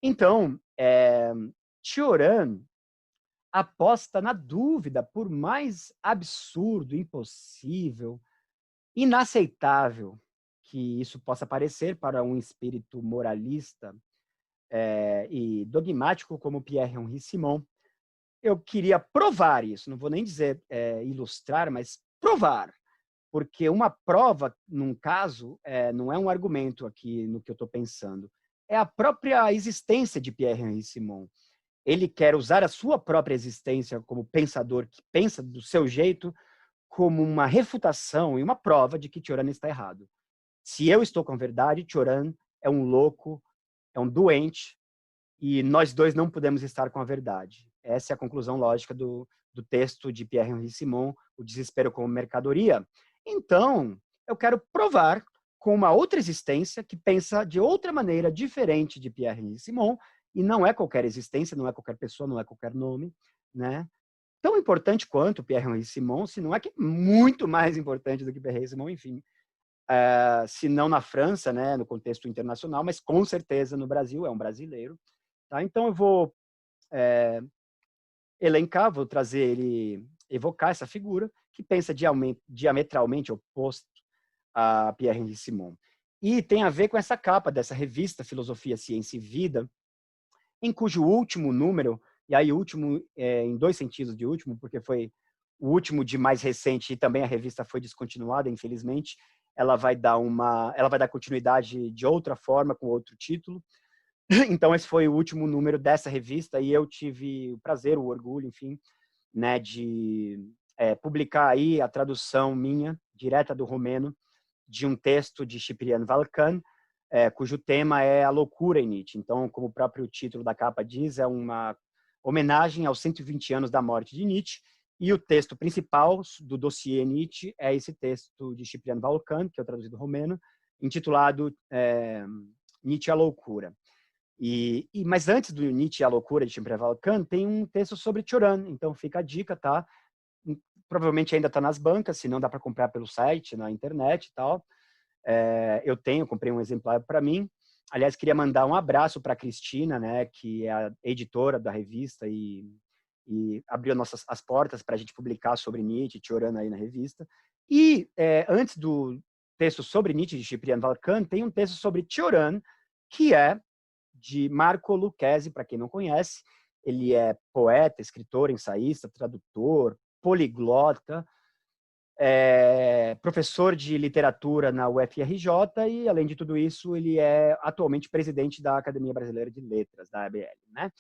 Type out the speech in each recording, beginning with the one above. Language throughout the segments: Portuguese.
Então, Cioran aposta na dúvida, por mais absurdo, impossível, inaceitável que isso possa parecer para um espírito moralista e dogmático como Pierre-Henri Simon. Eu queria provar isso, não vou nem dizer ilustrar, mas provar, porque uma prova, num caso, não é um argumento aqui no que eu estou pensando, é a própria existência de Pierre-Henri Simon. Ele quer usar a sua própria existência como pensador que pensa do seu jeito como uma refutação e uma prova de que Cioran está errado. Se eu estou com a verdade, Cioran é um louco, é um doente, e nós dois não podemos estar com a verdade. Essa é a conclusão lógica do texto de Pierre-Henri Simon, O Desespero como Mercadoria. Então, eu quero provar com uma outra existência que pensa de outra maneira diferente de Pierre-Henri Simon, e não é qualquer existência, não é qualquer pessoa, não é qualquer nome, né? Tão importante quanto Pierre-Henri Simon, se não é que muito mais importante do que Pierre-Henri Simon, enfim, se não na França, né, no contexto internacional, mas com certeza no Brasil, é um brasileiro. Tá? Então eu vou elencar, vou trazer ele, evocar essa figura que pensa diametralmente oposto a Pierre-Henri Simon. E tem a ver com essa capa dessa revista Filosofia, Ciência e Vida, em cujo último número, e aí último em dois sentidos de último, porque foi o último de mais recente e também a revista foi descontinuada, infelizmente, ela vai dar continuidade de outra forma, com outro título. Então esse foi o último número dessa revista e eu tive o prazer, o orgulho, enfim, né, de publicar aí a tradução minha, direta do romeno, de um texto de Cipriano Valcan, cujo tema é a loucura em Nietzsche. Então, como o próprio título da capa diz, é uma homenagem aos 120 anos da morte de Nietzsche, e o texto principal do dossiê Nietzsche é esse texto de Cipriano Valcan, que eu traduzi do romeno, intitulado Nietzsche a Loucura. Mas antes do Nietzsche e a loucura de Cipriano Valcan, tem um texto sobre Cioran, então fica a dica, tá? Provavelmente ainda está nas bancas, se não dá para comprar pelo site, na internet e tal. Eu comprei um exemplar para mim. Aliás, queria mandar um abraço para a Cristina, né, que é a editora da revista e abriu as portas para a gente publicar sobre Nietzsche, Cioran aí na revista. E antes do texto sobre Nietzsche de Cipriano Valcan, tem um texto sobre Cioran, que é de Marco Lucchesi, para quem não conhece. Ele é poeta, escritor, ensaísta, tradutor, poliglota, professor de literatura na UFRJ e, além de tudo isso, ele é atualmente presidente da Academia Brasileira de Letras, da ABL, né?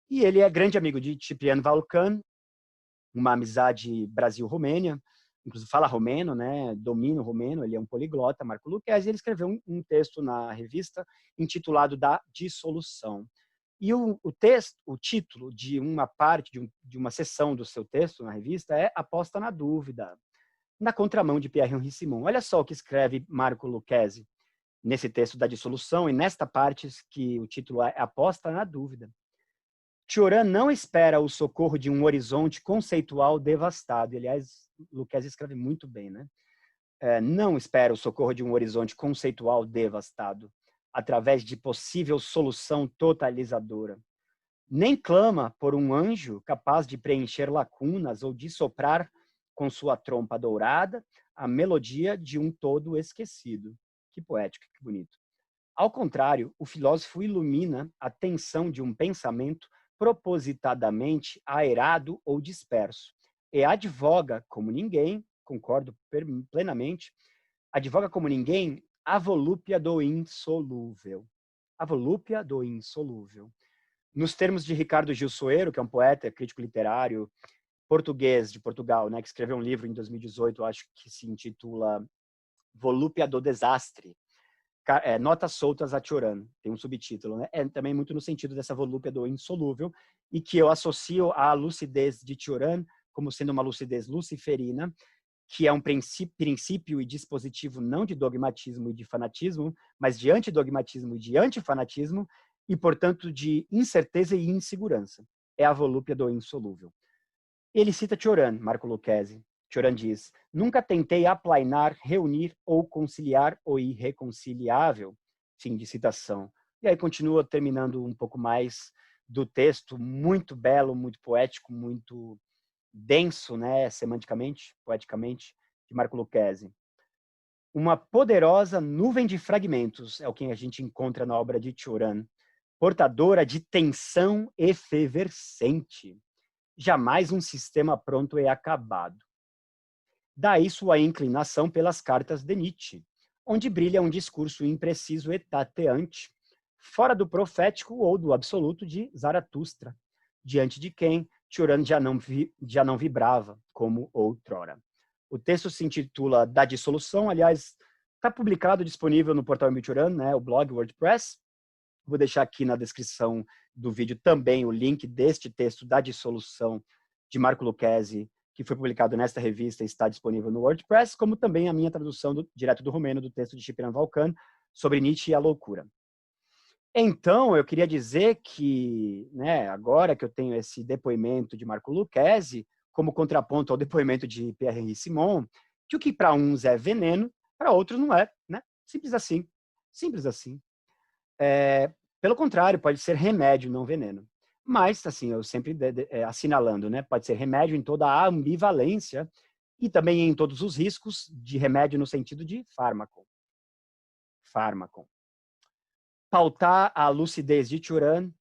E ele é grande amigo de Cipriano Valcan, uma amizade Brasil-Romênia, inclusive fala romeno, né? Domina o romeno, ele é um poliglota, Marco Lucchesi, e ele escreveu um texto na revista intitulado Da Dissolução. E o título de uma parte, de uma seção do seu texto na revista é Aposta na Dúvida, na contramão de Pierre-Henri Simon. Olha só o que escreve Marco Lucchesi nesse texto da Dissolução, e nesta parte que o título é Aposta na Dúvida. Cioran não espera o socorro de um horizonte conceitual devastado. E, aliás, Lucchesi escreve muito bem, né? Não espera o socorro de um horizonte conceitual devastado, através de possível solução totalizadora. Nem clama por um anjo capaz de preencher lacunas ou de soprar com sua trompa dourada a melodia de um todo esquecido. Que poético, que bonito. Ao contrário, o filósofo ilumina a tensão de um pensamento propositadamente aerado ou disperso e advoga como ninguém, concordo plenamente, advoga como ninguém a volúpia do insolúvel. A volúpia do insolúvel. Nos termos de Ricardo Gil Soeiro, que é um poeta, crítico literário português de Portugal, né, que escreveu um livro em 2018, acho que se intitula Volúpia do Desastre, Notas Soltas a Cioran, tem um subtítulo, né? É também muito no sentido dessa volúpia do insolúvel, e que eu associo à lucidez de Cioran como sendo uma lucidez luciferina, que é um princípio e dispositivo não de dogmatismo e de fanatismo, mas de antidogmatismo e de antifanatismo, e, portanto, de incerteza e insegurança. É a volúpia do insolúvel. Ele cita Cioran, Marco Lucchesi. Cioran diz: nunca tentei aplainar, reunir ou conciliar o irreconciliável. Fim de citação. E aí continua terminando um pouco mais do texto, muito belo, muito poético, muito denso, né, semanticamente, poeticamente, de Marco Lucchesi. Uma poderosa nuvem de fragmentos é o que a gente encontra na obra de Cioran, portadora de tensão efervescente. Jamais um sistema pronto e acabado. Daí sua inclinação pelas cartas de Nietzsche, onde brilha um discurso impreciso e tateante, fora do profético ou do absoluto de Zaratustra, diante de quem Cioran já não vibrava como outrora. O texto se intitula Da Dissolução, aliás, está publicado, disponível no portal Cioran, né, o blog WordPress. Vou deixar aqui na descrição do vídeo também o link deste texto da Dissolução de Marco Lucchesi, que foi publicado nesta revista e está disponível no WordPress, como também a minha tradução direto do romeno do texto de Cipriano Valcan sobre Nietzsche e a loucura. Então, eu queria dizer que, né, agora que eu tenho esse depoimento de Marco Lucchesi, como contraponto ao depoimento de Pierre-Henri Simon, que o que para uns é veneno, para outros não é, né? Simples assim. Simples assim. Pelo contrário, pode ser remédio, não veneno. Mas, assim, eu sempre assinalando, né? Pode ser remédio em toda a ambivalência e também em todos os riscos de remédio no sentido de fármaco. Fármaco. Pautar a lucidez de Cioran,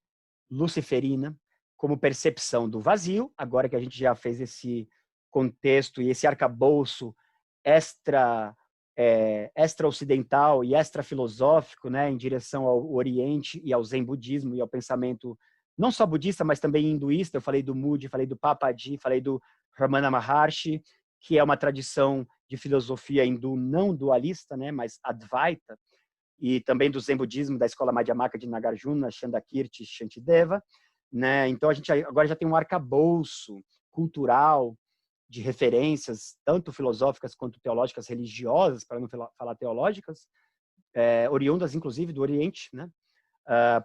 luciferina, como percepção do vazio, agora que a gente já fez esse contexto e esse arcabouço extra-ocidental e extra-filosófico, né, em direção ao Oriente e ao Zen budismo e ao pensamento não só budista, mas também hinduísta. Eu falei do Moody, falei do Papaji, falei do Ramana Maharshi, que é uma tradição de filosofia hindu não dualista, né, mas Advaita, e também do Zen budismo da escola Madhyamaka de Nagarjuna, Chandakirti, Shantideva, né? Então a gente agora já tem um arcabouço cultural de referências, tanto filosóficas quanto teológicas, religiosas, para não falar teológicas, oriundas inclusive do Oriente, né?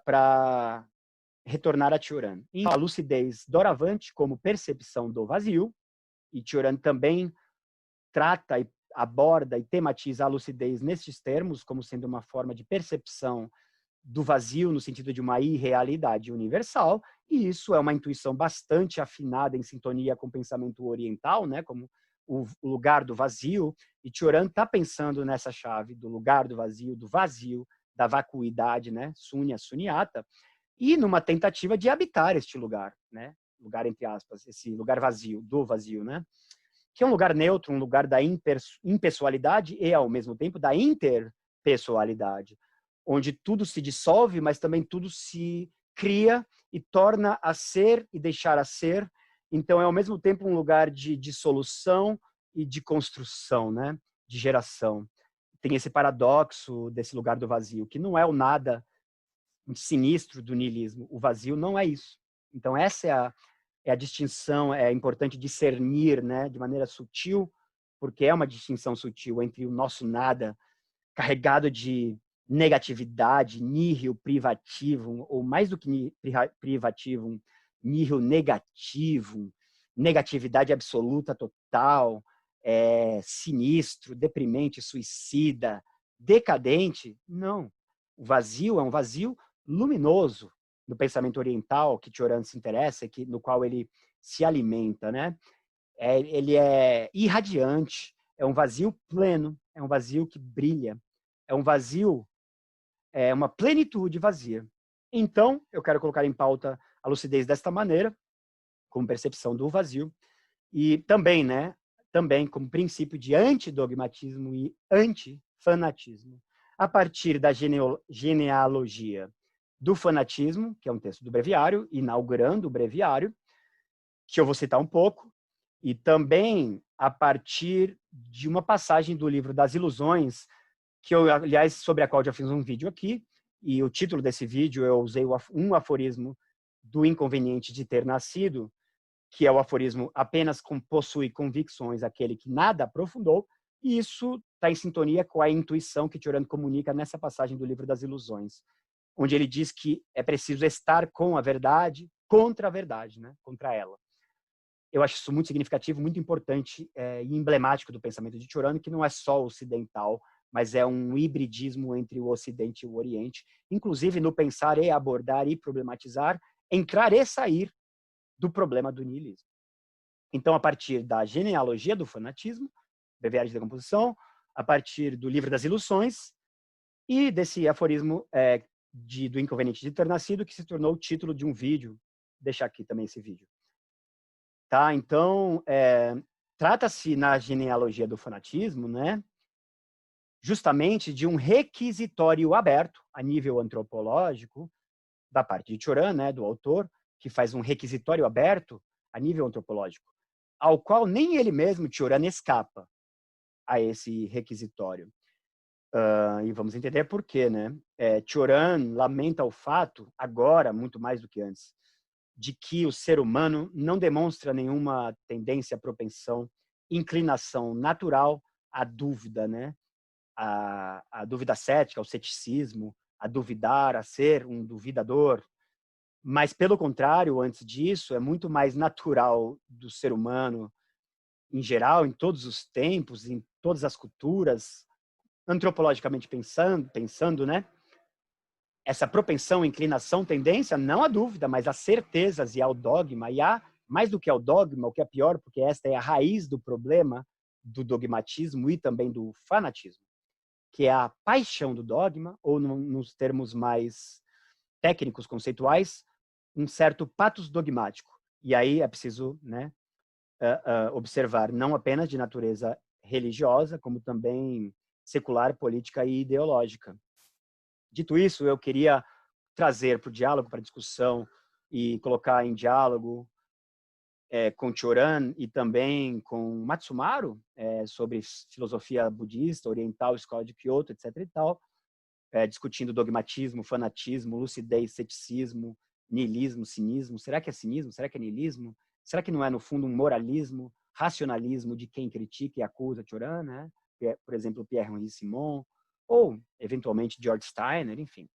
Para retornar a Cioran. A lucidez doravante como percepção do vazio, e Cioran também trata e aborda e tematiza a lucidez nestes termos, como sendo uma forma de percepção do vazio no sentido de uma irrealidade universal, e isso é uma intuição bastante afinada em sintonia com o pensamento oriental, né, como o lugar do vazio, e Cioran está pensando nessa chave do lugar do vazio, da vacuidade, né, sunya, sunyata, e numa tentativa de habitar este lugar, né, lugar entre aspas, esse lugar vazio, do vazio, né, que é um lugar neutro, um lugar da impessoalidade e, ao mesmo tempo, da interpessoalidade, onde tudo se dissolve, mas também tudo se cria e torna a ser e deixar a ser. Então, é, ao mesmo tempo, um lugar de dissolução e de construção, né? De geração. Tem esse paradoxo desse lugar do vazio, que não é o nada sinistro do niilismo. O vazio não é isso. Então, essa é a distinção, é importante discernir, né, de maneira sutil, porque é uma distinção sutil entre o nosso nada carregado de negatividade, nihil privativo, ou mais do que privativo, nihil negativo, negatividade absoluta total, sinistro, deprimente, suicida, decadente. Não. O vazio é um vazio luminoso, do pensamento oriental, que Cioran se interessa, no qual ele se alimenta, né? Ele é irradiante, é um vazio pleno, é um vazio que brilha, é um vazio, é uma plenitude vazia. Então, eu quero colocar em pauta a lucidez desta maneira, como percepção do vazio, e também, né? Também como princípio de antidogmatismo e antifanatismo, a partir da genealogia do fanatismo, que é um texto do breviário, inaugurando o breviário, que eu vou citar um pouco, e também a partir de uma passagem do livro das Ilusões, que eu, aliás, sobre a qual já fiz um vídeo aqui, e o título desse vídeo eu usei um aforismo do inconveniente de ter nascido, que é o aforismo apenas possui convicções aquele que nada aprofundou, e isso está em sintonia com a intuição que Cioran comunica nessa passagem do livro das Ilusões, onde ele diz que é preciso estar com a verdade contra a verdade, né? Contra ela. Eu acho isso muito significativo, muito importante e emblemático do pensamento de Cioran, que não é só ocidental, mas é um hibridismo entre o Ocidente e o Oriente, inclusive no pensar e abordar e problematizar, entrar e sair do problema do niilismo. Então, a partir da genealogia do fanatismo, Breviário de Decomposição, a partir do Livro das Ilusões e desse aforismo do Inconveniente de Ter Nascido, que se tornou o título de um vídeo. Vou deixar aqui também esse vídeo. Tá? Então, trata-se na genealogia do fanatismo, né, justamente de um requisitório aberto a nível antropológico da parte de Cioran, né, do autor, que faz um requisitório aberto a nível antropológico, ao qual nem ele mesmo, Cioran, escapa a esse requisitório. E vamos entender por quê, né? Cioran lamenta o fato, agora, muito mais do que antes, de que o ser humano não demonstra nenhuma tendência, propensão, inclinação natural à dúvida, né? A dúvida cética, ao ceticismo, a duvidar, a ser um duvidador. Mas, pelo contrário, antes disso, é muito mais natural do ser humano, em geral, em todos os tempos, em todas as culturas, antropologicamente pensando, né? Essa propensão, inclinação, tendência, não à dúvida, mas às certezas e ao dogma. E há, mais do que ao dogma, o que é pior, porque esta é a raiz do problema do dogmatismo e também do fanatismo, que é a paixão do dogma, ou nos termos mais técnicos, conceituais, um certo patos dogmático. E aí é preciso, né, observar não apenas de natureza religiosa, como também secular, política e ideológica. Dito isso, eu queria trazer para o diálogo, para a discussão e colocar em diálogo com Cioran e também com Matsumaru sobre filosofia budista, oriental, escola de Kyoto, etc. e tal, discutindo dogmatismo, fanatismo, lucidez, ceticismo, niilismo, cinismo. Será que é cinismo? Será que é niilismo? Será que não é, no fundo, um moralismo, racionalismo de quem critica e acusa Cioran, né? Por exemplo, Pierre-Henri Simon, ou, eventualmente, George Steiner, enfim.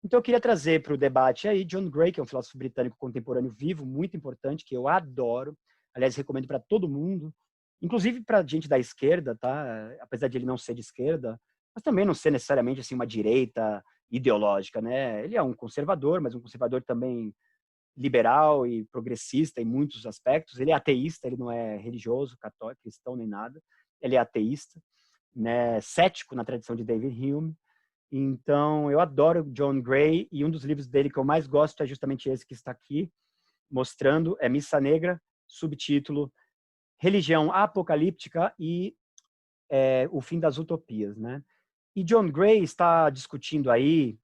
Então, eu queria trazer para o debate aí John Gray, que é um filósofo britânico contemporâneo vivo, muito importante, que eu adoro. Aliás, recomendo para todo mundo, inclusive para gente da esquerda, tá? Apesar de ele não ser de esquerda, mas também não ser necessariamente assim uma direita ideológica, né? Ele é um conservador, mas um conservador também liberal e progressista em muitos aspectos. Ele é ateísta, ele não é religioso, católico, cristão nem nada. Ele é ateísta, né? Cético na tradição de David Hume. Então, eu adoro John Gray e um dos livros dele que eu mais gosto é justamente esse que está aqui, mostrando, é Missa Negra, subtítulo Religião Apocalíptica e o Fim das Utopias, né? E John Gray está discutindo aí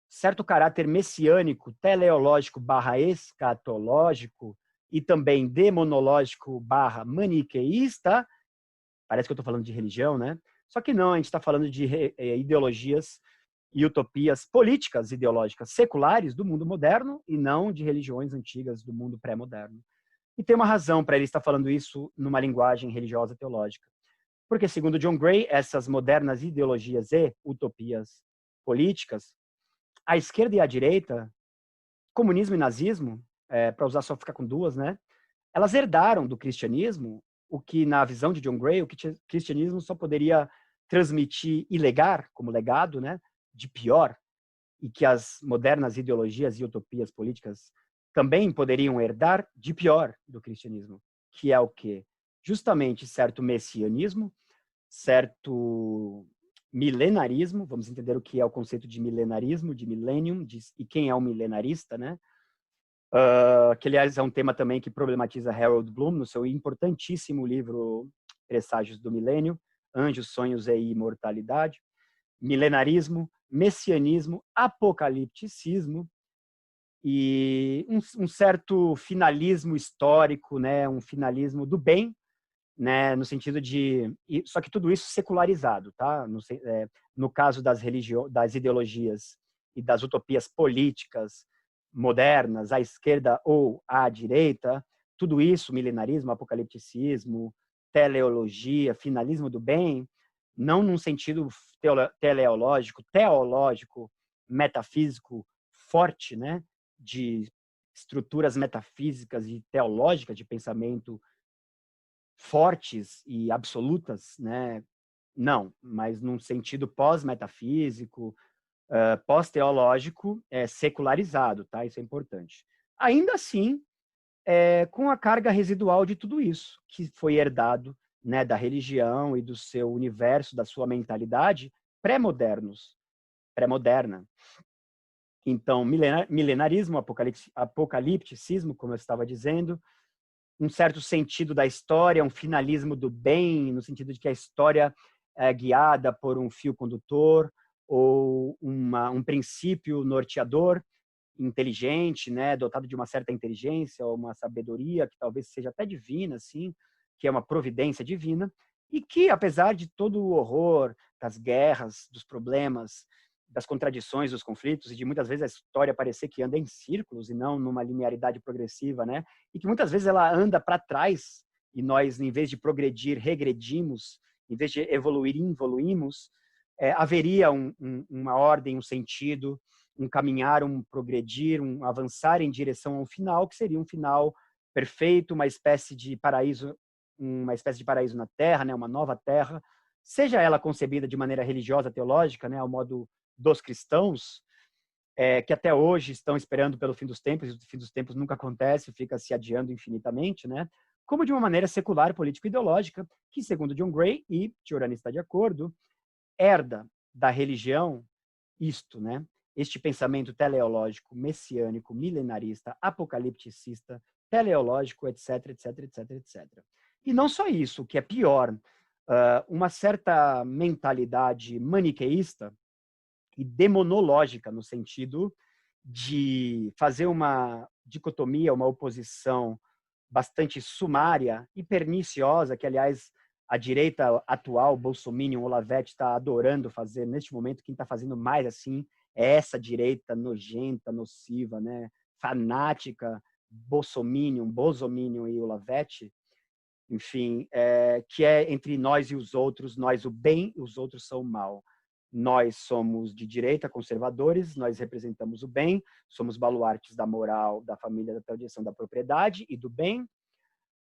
certo caráter messiânico, teleológico barra escatológico e também demonológico barra maniqueísta. Parece que eu estou falando de religião, né? Só que não, a gente está falando de ideologias e utopias políticas ideológicas seculares do mundo moderno e não de religiões antigas do mundo pré-moderno. E tem uma razão para ele estar falando isso numa linguagem religiosa teológica. Porque, segundo John Gray, essas modernas ideologias e utopias políticas, a esquerda e a direita, comunismo e nazismo, para usar só ficar com duas, né? Elas herdaram do cristianismo o que, na visão de John Gray, o que o cristianismo só poderia transmitir e legar como legado, né, de pior, e que as modernas ideologias e utopias políticas também poderiam herdar de pior do cristianismo, que é o quê? Justamente certo messianismo, certo milenarismo, vamos entender o que é o conceito de milenarismo, de millennium, e quem é o milenarista, né? Que, aliás, é um tema também que problematiza Harold Bloom no seu importantíssimo livro Presságios do Milênio, Anjos, Sonhos e Imortalidade. Milenarismo, messianismo, apocalipticismo e um certo finalismo histórico, né? Um finalismo do bem, né, no sentido de, só que tudo isso secularizado, tá? No caso das das ideologias e das utopias políticas modernas, à esquerda ou à direita, tudo isso, milenarismo, apocalipticismo, teleologia, finalismo do bem, não num sentido teológico, metafísico forte, né, de estruturas metafísicas e teológicas de pensamento fortes e absolutas, né, Não, mas num sentido pós-metafísico, pós-teológico, secularizado, tá? Isso é importante. Ainda assim, com a carga residual de tudo isso, que foi herdado, né, da religião e do seu universo, da sua mentalidade pré-moderna. Então, milenarismo, apocalipticismo, como eu estava dizendo, um certo sentido da história, um finalismo do bem, no sentido de que a história é guiada por um fio condutor ou um princípio norteador inteligente, né, dotado de uma certa inteligência ou uma sabedoria que talvez seja até divina, assim, que é uma providência divina, e que, apesar de todo o horror das guerras, dos problemas, das contradições, dos conflitos, e de muitas vezes a história parecer que anda em círculos e não numa linearidade progressiva, né? E que muitas vezes ela anda para trás e nós, em vez de progredir, regredimos, em vez de evoluir, involuímos, haveria uma ordem, um sentido, um caminhar, um progredir, um avançar em direção a um final, que seria um final perfeito, uma espécie de paraíso na Terra, né? Uma nova Terra, seja ela concebida de maneira religiosa, teológica, né? Ao modo dos cristãos, que até hoje estão esperando pelo fim dos tempos, e o fim dos tempos nunca acontece, fica se adiando infinitamente, né? Como de uma maneira secular, político-ideológica, que, segundo John Gray, e Giordani está de acordo, herda da religião isto, né? Este pensamento teleológico, messiânico, milenarista, apocalipticista, teleológico, etc, etc, etc, etc. E não só isso, o que é pior, uma certa mentalidade maniqueísta e demonológica, no sentido de fazer uma dicotomia, uma oposição bastante sumária e perniciosa, que, aliás, a direita atual, Bolsominion, Olavete, está adorando fazer neste momento. Quem está fazendo mais assim é essa direita nojenta, nociva, né? Fanática, Bolsominion e Olavete, enfim, que é entre nós e os outros, nós o bem e os outros são o mal. Nós somos de direita, conservadores, nós representamos o bem, somos baluartes da moral, da família, da tradição, da propriedade e do bem,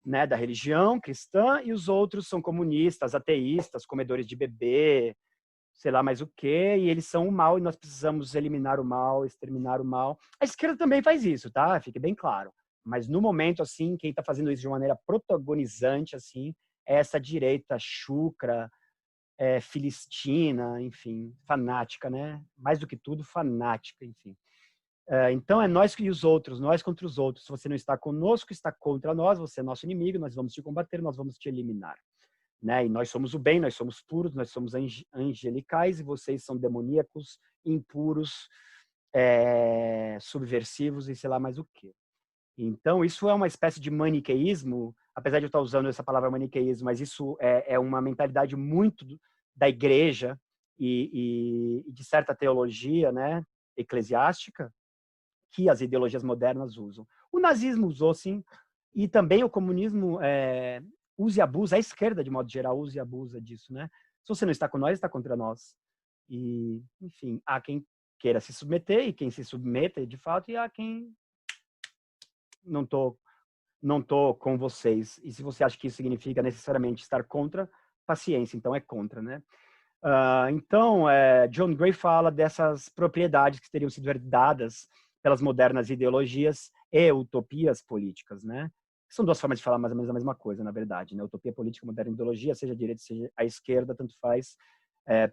né, da religião cristã, e os outros são comunistas, ateístas, comedores de bebê, sei lá mais o quê, e eles são o mal, e nós precisamos eliminar o mal, exterminar o mal. A esquerda também faz isso, tá? Fique bem claro. Mas no momento, assim, quem está fazendo isso de uma maneira protagonizante, assim, é essa direita chucra, filistina, enfim, fanática, né? Mais do que tudo, fanática, enfim. Então, é nós e os outros, nós contra os outros. Se você não está conosco, está contra nós, você é nosso inimigo, nós vamos te combater, nós vamos te eliminar. Né? E nós somos o bem, nós somos puros, nós somos angelicais e vocês são demoníacos, impuros, subversivos e sei lá mais o quê. Então, isso é uma espécie de maniqueísmo, apesar de eu estar usando essa palavra maniqueísmo, mas isso é uma mentalidade muito da igreja e de certa teologia, né, eclesiástica, que as ideologias modernas usam. O nazismo usou, sim, e também o comunismo usa e abusa, a esquerda, de modo geral, usa e abusa disso, né? Se você não está com nós, está contra nós. E, enfim, há quem queira se submeter e quem se submeta, de fato, e há quem não tô com vocês. E se você acha que isso significa necessariamente estar contra, paciência, então é contra, né? Então, John Gray fala dessas propriedades que teriam sido herdadas pelas modernas ideologias e utopias políticas, né? São duas formas de falar mais ou menos a mesma coisa, na verdade, né? Utopia política, moderna ideologia, seja a direita, seja a esquerda, tanto faz.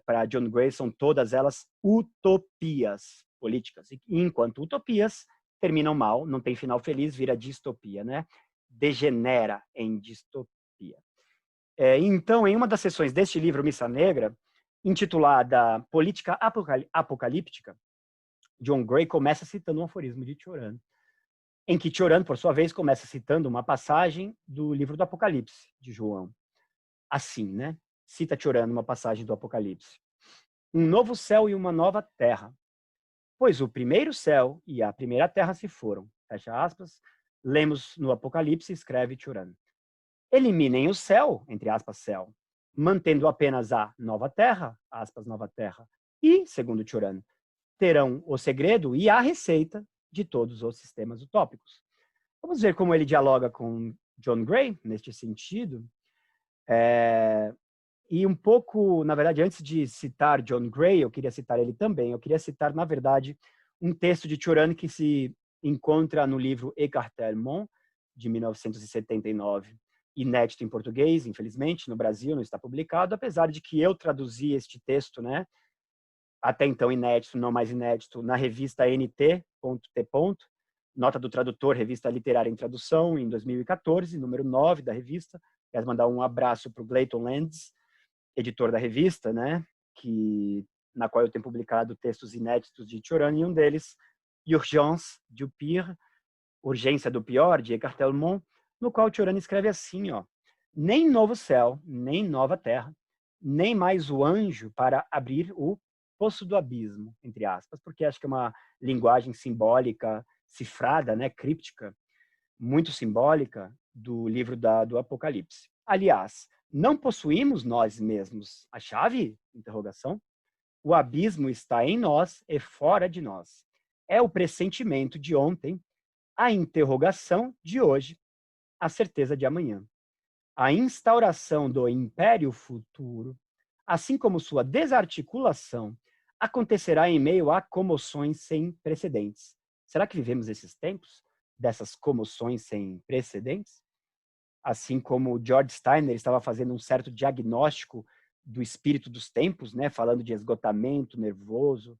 Para John Gray, são todas elas utopias políticas. E enquanto utopias, terminam mal, não tem final feliz, vira distopia, né? Degenera em distopia. Então, em uma das sessões deste livro, Missa Negra, intitulada Política Apocalíptica, John Gray começa citando um aforismo de Cioran, em que Cioran, por sua vez, começa citando uma passagem do livro do Apocalipse, de João. Assim, né? Cita Cioran uma passagem do Apocalipse. Um novo céu e uma nova terra. Pois o primeiro céu e a primeira terra se foram. Fecha aspas. Lemos no Apocalipse, escreve Cioran. Eliminem o céu, entre aspas, céu, mantendo apenas a nova terra, aspas, nova terra. E, segundo Cioran, terão o segredo e a receita de todos os sistemas utópicos. Vamos ver como ele dialoga com John Gray neste sentido. E um pouco, na verdade, antes de citar John Gray, eu queria citar ele também. Eu queria citar, na verdade, um texto de Cioran que se encontra no livro Écartèlement, de 1979, inédito em português, infelizmente, no Brasil não está publicado, apesar de que eu traduzi este texto, né, até então inédito, não mais inédito, na revista NT.T. Nota do Tradutor, Revista Literária em Tradução, em 2014, número 9 da revista. Quero mandar um abraço para o Clayton Lands, editor da revista, né, na qual eu tenho publicado textos inéditos de Cioran, e um deles, Urgence du Pire, Urgência do Pior, de Écartèlement, no qual Cioran escreve assim, ó: nem novo céu, nem nova terra, nem mais o anjo para abrir o poço do abismo, entre aspas, porque acho que é uma linguagem simbólica, cifrada, né, críptica, muito simbólica do livro do Apocalipse. Aliás, não possuímos nós mesmos a chave? Interrogação. O abismo está em nós e fora de nós. É o pressentimento de ontem, a interrogação de hoje, a certeza de amanhã. A instauração do império futuro, assim como sua desarticulação, acontecerá em meio a comoções sem precedentes. Será que vivemos esses tempos dessas comoções sem precedentes? Assim como George Steiner estava fazendo um certo diagnóstico do espírito dos tempos, né, falando de esgotamento nervoso.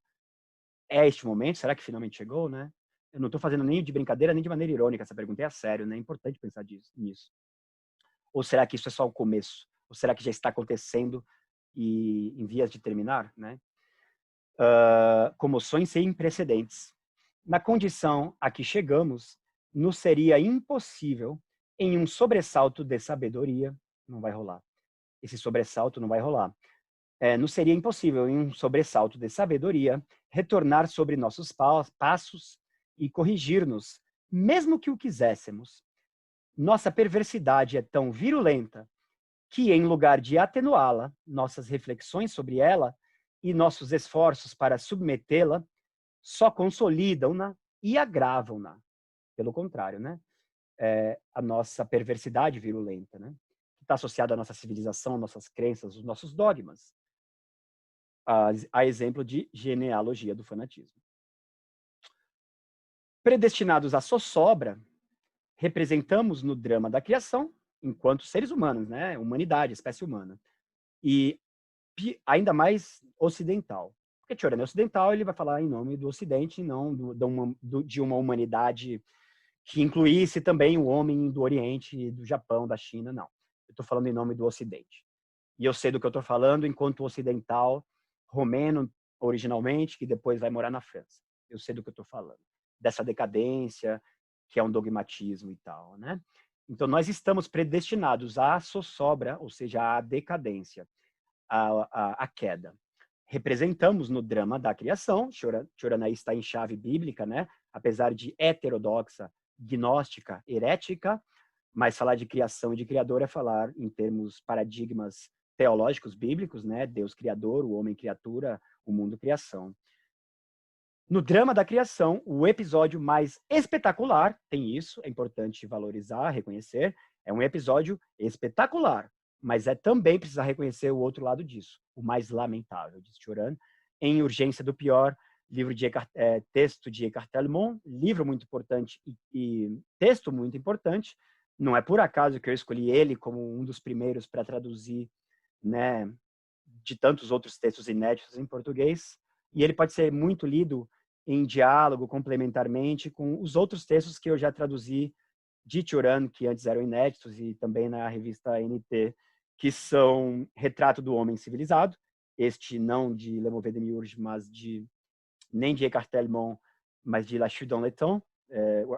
É este momento? Será que finalmente chegou, né? Eu não estou fazendo nem de brincadeira, nem de maneira irônica. Essa pergunta é a sério, né? É importante pensar nisso. Ou será que isso é só o começo? Ou será que já está acontecendo e em vias de terminar, né? Comoções sem precedentes. Na condição a que chegamos, nos seria impossível, em um sobressalto de sabedoria, não vai rolar. Esse sobressalto não vai rolar. Nos seria impossível, em um sobressalto de sabedoria, retornar sobre nossos passos e corrigir-nos, mesmo que o quiséssemos. Nossa perversidade é tão virulenta que, em lugar de atenuá-la, nossas reflexões sobre ela e nossos esforços para submetê-la só consolidam-na e agravam-na. Pelo contrário, né? A nossa perversidade virulenta, né? Que está associada à nossa civilização, nossas crenças, os nossos dogmas. A exemplo de genealogia do fanatismo. Predestinados à sossobra, representamos no drama da criação, enquanto seres humanos, né? Humanidade, espécie humana. E ainda mais ocidental. Porque Cioran é ocidental, ele vai falar em nome do Ocidente, não de uma humanidade que incluísse também o homem do Oriente, do Japão, da China, não. Eu estou falando em nome do Ocidente. E eu sei do que eu estou falando enquanto ocidental, romeno originalmente, que depois vai morar na França. Eu sei do que eu estou falando. Dessa decadência, que é um dogmatismo e tal, né? Então, nós estamos predestinados à sossobra, ou seja, à decadência, à queda. Representamos no drama da criação, Cioran aí está em chave bíblica, né? Apesar de heterodoxa, gnóstica, herética, mas falar de criação e de criador é falar em termos paradigmas teológicos bíblicos, né? Deus criador, o homem criatura, o mundo criação. No drama da criação, o episódio mais espetacular, tem isso, é importante valorizar, reconhecer, é um episódio espetacular, mas também precisa reconhecer o outro lado disso, o mais lamentável, diz Cioran, em Urgência do Pior, texto de Écartèlement, livro muito importante e texto muito importante. Não é por acaso que eu escolhi ele como um dos primeiros para traduzir, né, de tantos outros textos inéditos em português, e ele pode ser muito lido em diálogo, complementarmente, com os outros textos que eu já traduzi de Cioran, que antes eram inéditos, e também na revista NT, que são Retrato do Homem Civilizado, este não de Le Mauvais Demiurge, mas nem de Écartèlement, mas de La Chute dans le Temps,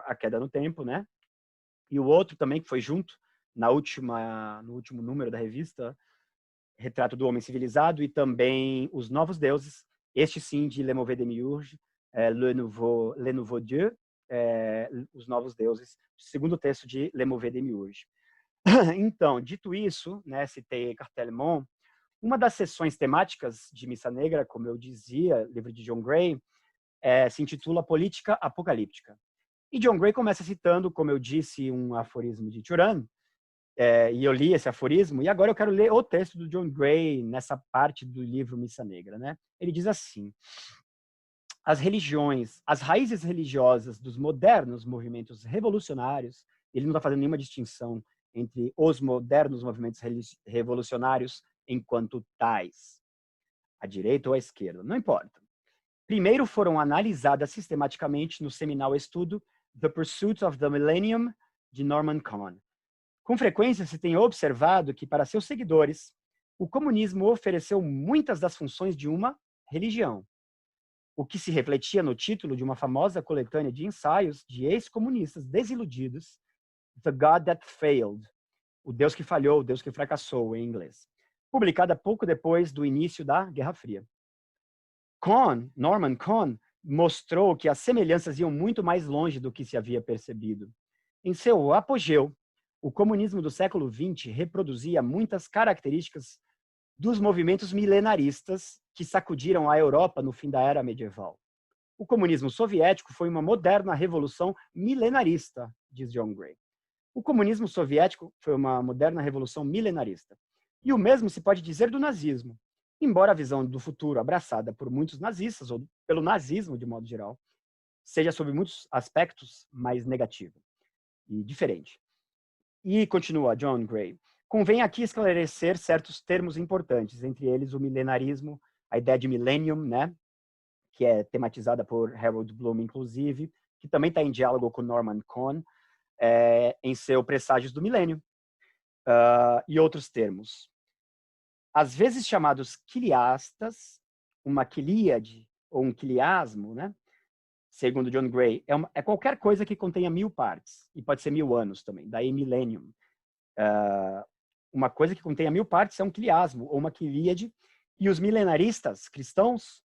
A Queda no Tempo, né? E o outro também, que foi junto, no último número da revista, Retrato do Homem Civilizado, e também Os Novos Deuses, este sim de Le Mauvais Demiurge, Le Nouveau Dieu, Os Novos Deuses, segundo texto de Le Mauvais Demiurge. Então, dito isso, né, citei Écartèlement, uma das sessões temáticas de Missa Negra, como eu dizia, livro de John Gray, se intitula Política Apocalíptica. E John Gray começa citando, como eu disse, um aforismo de Cioran, E eu li esse aforismo, e agora eu quero ler o texto do John Gray nessa parte do livro Missa Negra, né? Ele diz assim: as religiões, as raízes religiosas dos modernos movimentos revolucionários, ele não está fazendo nenhuma distinção entre os modernos movimentos revolucionários enquanto tais, à direita ou à esquerda, não importa. Primeiro foram analisadas sistematicamente no seminal estudo The Pursuit of the Millennium, de Norman Cohn. Com frequência, se tem observado que, para seus seguidores, o comunismo ofereceu muitas das funções de uma religião, o que se refletia no título de uma famosa coletânea de ensaios de ex-comunistas desiludidos, The God That Failed, o Deus que falhou, o Deus que fracassou, em inglês, publicada pouco depois do início da Guerra Fria. Norman Cohn, mostrou que as semelhanças iam muito mais longe do que se havia percebido. Em seu apogeu, o comunismo do século XX reproduzia muitas características dos movimentos milenaristas que sacudiram a Europa no fim da era medieval. O comunismo soviético foi uma moderna revolução milenarista, diz John Gray. O comunismo soviético foi uma moderna revolução milenarista. E o mesmo se pode dizer do nazismo, embora a visão do futuro abraçada por muitos nazistas, ou pelo nazismo de modo geral, seja sob muitos aspectos mais negativa e diferente. E continua John Gray: convém aqui esclarecer certos termos importantes, entre eles o milenarismo, a ideia de millennium, né, que é tematizada por Harold Bloom, inclusive, que também está em diálogo com Norman Cohn, em seu Presságios do Milênio, e outros termos. Às vezes chamados quiliastas, uma quilíade ou um quiliasmo, né, segundo John Gray, é qualquer coisa que contenha 1000 partes, e pode ser 1000 anos também, daí millennium. Uma coisa que contenha 1000 partes é um quiliasmo, ou uma quilíade, e os milenaristas cristãos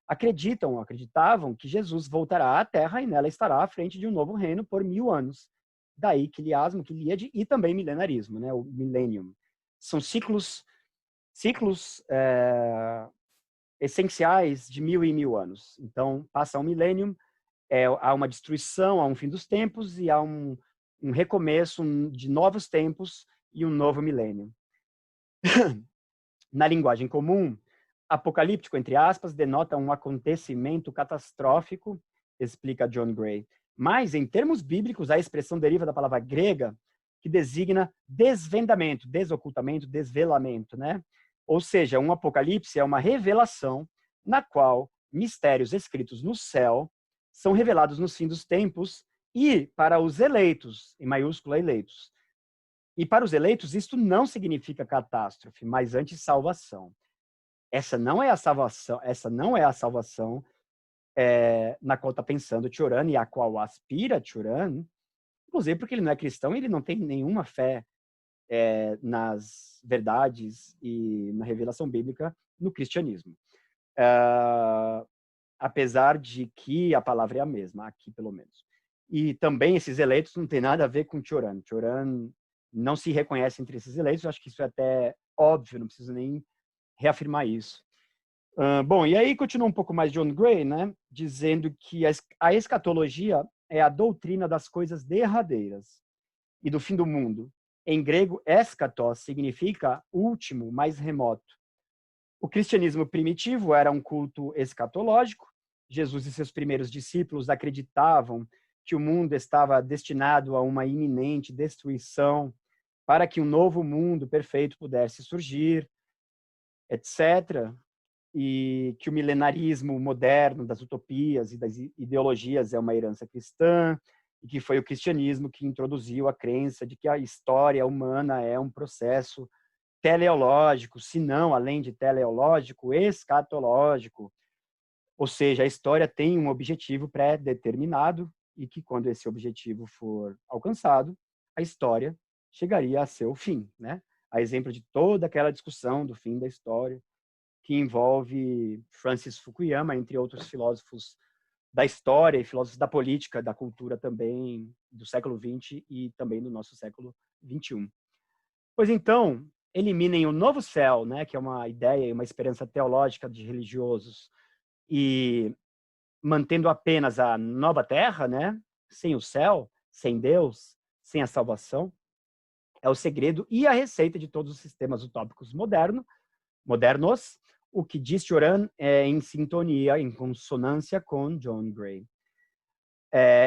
acreditavam que Jesus voltará à Terra e nela estará à frente de um novo reino por 1000 anos. Daí quiliasmo, quilíade e também milenarismo, né, o millennium. São ciclos essenciais de 1000 e 1000 anos. Então, passa um millennium, há uma destruição, há um fim dos tempos e há um recomeço de novos tempos e um novo milênio. Na linguagem comum, apocalíptico, entre aspas, denota um acontecimento catastrófico, explica John Gray. Mas, em termos bíblicos, a expressão deriva da palavra grega que designa desvendamento, desocultamento, desvelamento, né? Ou seja, um apocalipse é uma revelação na qual mistérios escritos no céu são revelados no fim dos tempos e para os eleitos, em maiúscula eleitos. E para os eleitos, isto não significa catástrofe, mas antes salvação. Essa não é a salvação na qual está pensando Cioran e a qual aspira Cioran, inclusive porque ele não é cristão e ele não tem nenhuma fé nas verdades e na revelação bíblica no cristianismo. Apesar de que a palavra é a mesma, aqui pelo menos. E também esses eleitos não tem nada a ver com Cioran. Cioran não se reconhece entre esses eleitos, eu acho que isso é até óbvio, não preciso nem reafirmar isso. Bom, e aí continua um pouco mais John Gray, né, dizendo que a escatologia é a doutrina das coisas derradeiras e do fim do mundo. Em grego, eschatos significa último, mais remoto. O cristianismo primitivo era um culto escatológico. Jesus e seus primeiros discípulos acreditavam que o mundo estava destinado a uma iminente destruição para que um novo mundo perfeito pudesse surgir, etc. E que o milenarismo moderno das utopias e das ideologias é uma herança cristã, e que foi o cristianismo que introduziu a crença de que a história humana é um processo teleológico, se não, além de teleológico, escatológico. Ou seja, a história tem um objetivo pré-determinado e que, quando esse objetivo for alcançado, a história chegaria a seu fim, né? A exemplo de toda aquela discussão do fim da história, que envolve Francis Fukuyama, entre outros filósofos da história e filósofos da política, da cultura também, do século XX e também do nosso século XXI. Pois então, eliminem o novo céu, né, que é uma ideia e uma esperança teológica de religiosos, e mantendo apenas a nova terra, né, sem o céu, sem Deus, sem a salvação, é o segredo e a receita de todos os sistemas utópicos modernos, o que diz Cioran é em sintonia, em consonância com John Gray.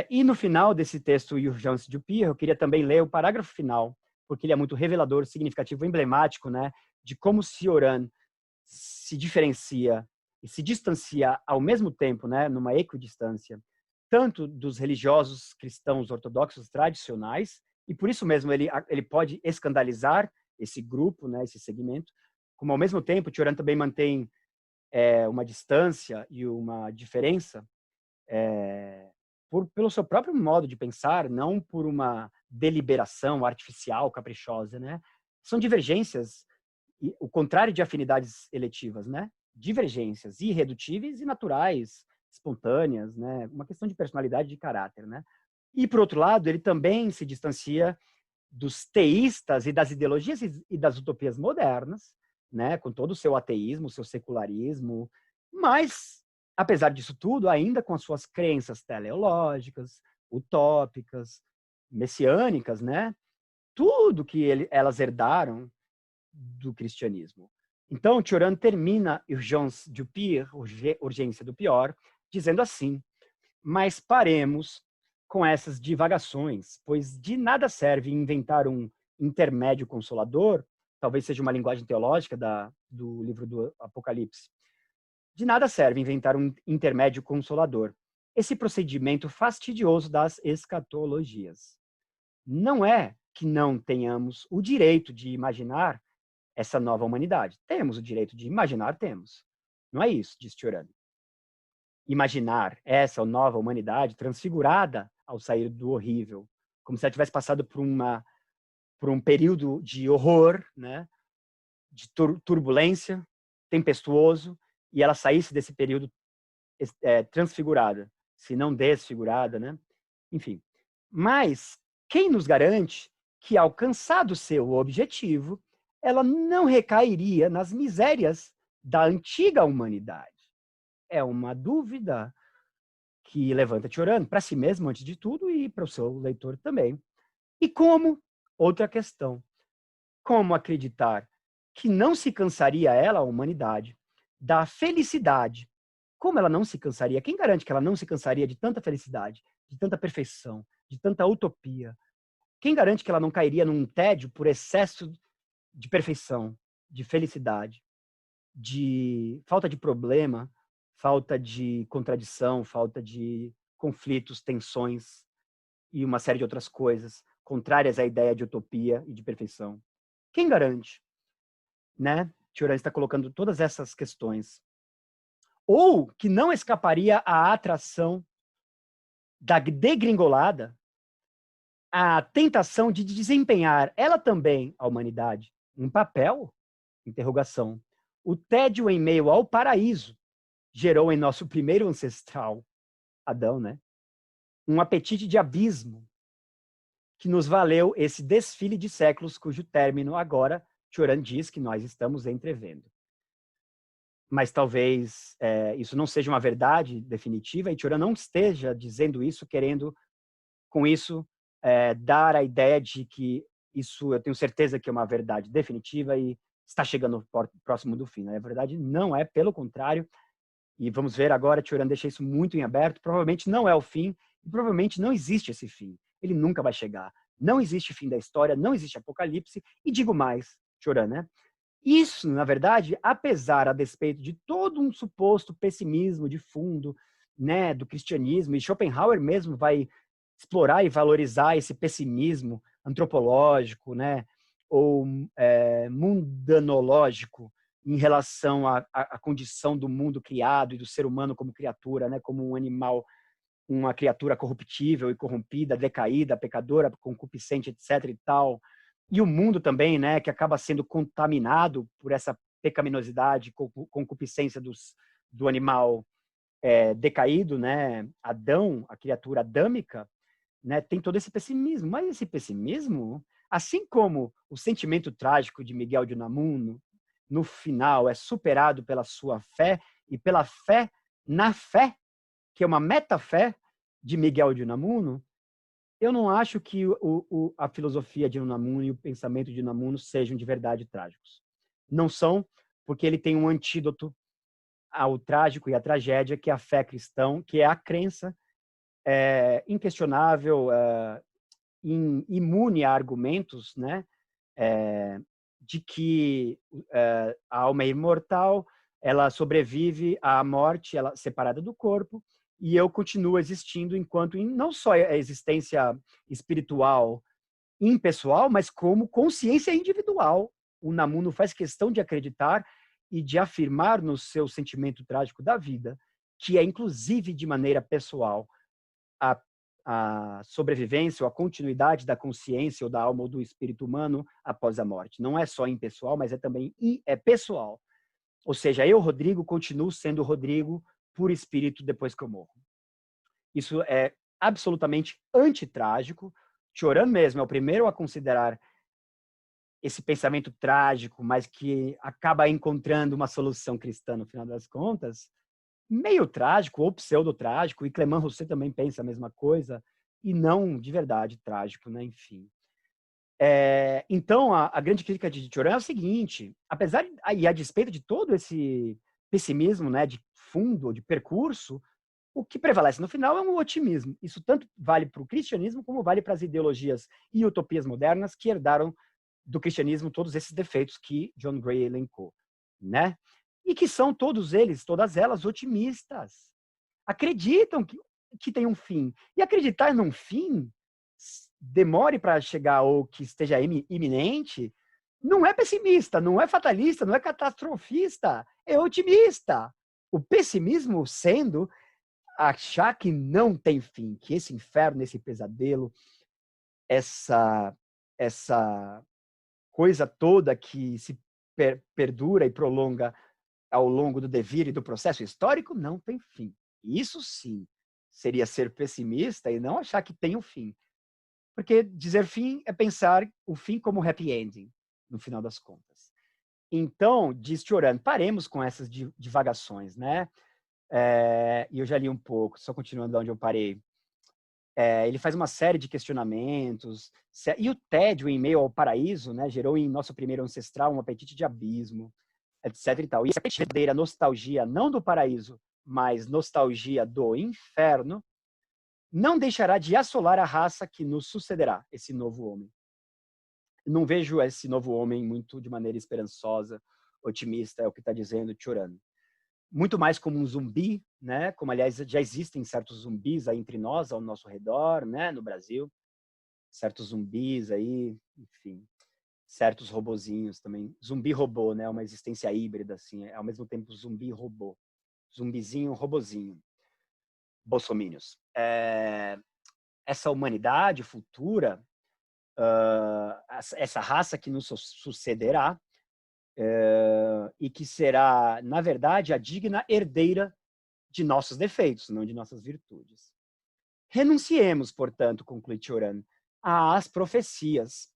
E no final desse texto, Urgence du Pire, eu queria também ler o parágrafo final, porque ele é muito revelador, significativo, emblemático, né, de como Cioran se diferencia e se distancia ao mesmo tempo, né, numa equidistância, tanto dos religiosos cristãos ortodoxos tradicionais, e por isso mesmo ele pode escandalizar esse grupo, né, esse segmento, como ao mesmo tempo Cioran também mantém uma distância e uma diferença pelo seu próprio modo de pensar, não por uma deliberação artificial, caprichosa, né? São divergências, o contrário de afinidades eletivas, né? Divergências irredutíveis e naturais, espontâneas, né? Uma questão de personalidade e de caráter, né? E, por outro lado, ele também se distancia dos teístas e das ideologias e das utopias modernas, né? Com todo o seu ateísmo, o seu secularismo, mas, apesar disso tudo, ainda com as suas crenças teleológicas, utópicas, messiânicas, né? Tudo que elas herdaram do cristianismo. Então, Cioran termina Urgence du Pire, Urgência do Pior, dizendo assim: mas paremos com essas divagações, pois de nada serve inventar um intermédio consolador, talvez seja uma linguagem teológica do livro do Apocalipse. De nada serve inventar um intermédio consolador. Esse procedimento fastidioso das escatologias. Não é que não tenhamos o direito de imaginar essa nova humanidade. Temos o direito de imaginar, temos. Não é isso, diz Cioran. Imaginar essa nova humanidade transfigurada ao sair do horrível, como se ela tivesse passado por um período de horror, né, de turbulência, tempestuoso, e ela saísse desse período transfigurada, se não desfigurada, né? Enfim. Mas quem nos garante que, alcançado seu objetivo, ela não recairia nas misérias da antiga humanidade? É uma dúvida que levanta Cioran para si mesmo, antes de tudo, e para o seu leitor também. E como? Outra questão. Como acreditar que não se cansaria ela, a humanidade, da felicidade? Como ela não se cansaria? Quem garante que ela não se cansaria de tanta felicidade, de tanta perfeição, de tanta utopia? Quem garante que ela não cairia num tédio por excesso de perfeição, de felicidade, de falta de problema, falta de contradição, falta de conflitos, tensões e uma série de outras coisas contrárias à ideia de utopia e de perfeição? Quem garante? Né? Cioran está colocando todas essas questões. Ou que não escaparia à atração da degringolada, a tentação de desempenhar ela também, a humanidade, um papel? Interrogação. O tédio em meio ao paraíso gerou em nosso primeiro ancestral, Adão, né, um apetite de abismo que nos valeu esse desfile de séculos cujo término agora Cioran diz que nós estamos entrevendo. Mas talvez isso não seja uma verdade definitiva e Cioran não esteja dizendo isso querendo, com isso, dar a ideia de que isso eu tenho certeza que é uma verdade definitiva e está chegando próximo do fim. Na verdade, não é, pelo contrário, e vamos ver agora, Cioran deixa isso muito em aberto, provavelmente não é o fim, e provavelmente não existe esse fim. Ele nunca vai chegar. Não existe fim da história, não existe apocalipse, e digo mais, Cioran, né? Isso, na verdade, apesar, a despeito de todo um suposto pessimismo de fundo, né, do cristianismo, e Schopenhauer mesmo vai explorar e valorizar esse pessimismo antropológico, né, ou mundanológico em relação à condição do mundo criado e do ser humano como criatura, né, como um animal, uma criatura corruptível e corrompida, decaída, pecadora, concupiscente, etc. e tal. E o mundo também, né, que acaba sendo contaminado por essa pecaminosidade, concupiscência do animal decaído, né, Adão, a criatura adâmica, né, tem todo esse pessimismo. Mas esse pessimismo, assim como o sentimento trágico de Miguel de Unamuno, no final é superado pela sua fé e pela fé na fé, que é uma metafé de Miguel de Unamuno, Eu não acho que a filosofia de Unamuno e o pensamento de Unamuno sejam de verdade trágicos. Não são, porque ele tem um antídoto ao trágico e à tragédia, que é a fé cristã, que é a crença inquestionável, imune a argumentos, né, de que a alma é imortal, ela sobrevive à morte, ela separada do corpo, e eu continuo existindo enquanto não só a existência espiritual impessoal, mas como consciência individual. O Unamuno faz questão de acreditar e de afirmar no seu sentimento trágico da vida, que é inclusive de maneira pessoal a sobrevivência ou a continuidade da consciência ou da alma ou do espírito humano após a morte. Não é só impessoal, mas é também pessoal. Ou seja, eu, Rodrigo, continuo sendo Rodrigo por espírito depois que eu morro. Isso é absolutamente antitrágico. Cioran mesmo é o primeiro a considerar esse pensamento trágico, mas que acaba encontrando uma solução cristã no final das contas, meio trágico ou pseudo-trágico, e Clément Rosset também pensa a mesma coisa, e não de verdade trágico, né? Enfim. Então, a grande crítica de Cioran é o seguinte, apesar, e a despeito de todo esse pessimismo, né, de fundo, de percurso, o que prevalece no final é um otimismo. Isso tanto vale para o cristianismo como vale para as ideologias e utopias modernas que herdaram do cristianismo todos esses defeitos que John Gray elencou, né? E que são todos eles, todas elas, otimistas. Acreditam que tem um fim. E acreditar num fim, demore para chegar ou que esteja iminente, não é pessimista, não é fatalista, não é catastrofista, é otimista. O pessimismo sendo achar que não tem fim, que esse inferno, esse pesadelo, essa coisa toda que se perdura e prolonga ao longo do devir e do processo histórico não tem fim. Isso sim seria ser pessimista e não achar que tem um fim. Porque dizer fim é pensar o fim como happy ending, no final das contas. Então, diz Cioran, paremos com essas divagações, né? E eu já li um pouco, só continuando onde eu parei. Ele faz uma série de questionamentos. E o tédio em meio ao paraíso, né, gerou em nosso primeiro ancestral um apetite de abismo, etc. E tal. E essa verdadeira nostalgia, não do paraíso, mas nostalgia do inferno, não deixará de assolar a raça que nos sucederá, esse novo homem. Não vejo esse novo homem muito de maneira esperançosa, otimista, é o que está dizendo Cioran. Muito mais como um zumbi, né? Como, aliás, já existem certos zumbis aí entre nós, ao nosso redor, né? No Brasil. Certos zumbis aí, enfim. Certos robozinhos também. Zumbi-robô, né? Uma existência híbrida, assim. Ao mesmo tempo, zumbi-robô. Zumbizinho, robozinho. Bolsominions. Essa humanidade futura, essa raça que nos sucederá, e que será, na verdade, a digna herdeira de nossos defeitos, não de nossas virtudes. Renunciemos, portanto, conclui Cioran, às profecias,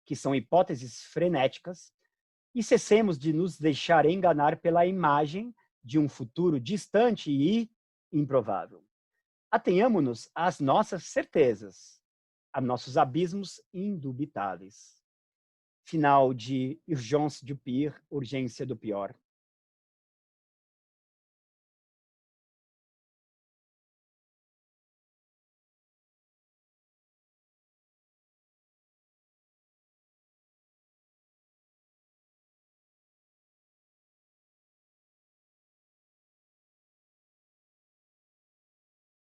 que são hipóteses frenéticas, e cessemos de nos deixar enganar pela imagem de um futuro distante e improvável. Atenhamo-nos às nossas certezas, a nossos abismos indubitáveis. Final de Urgence du Pire, Urgência do Pior,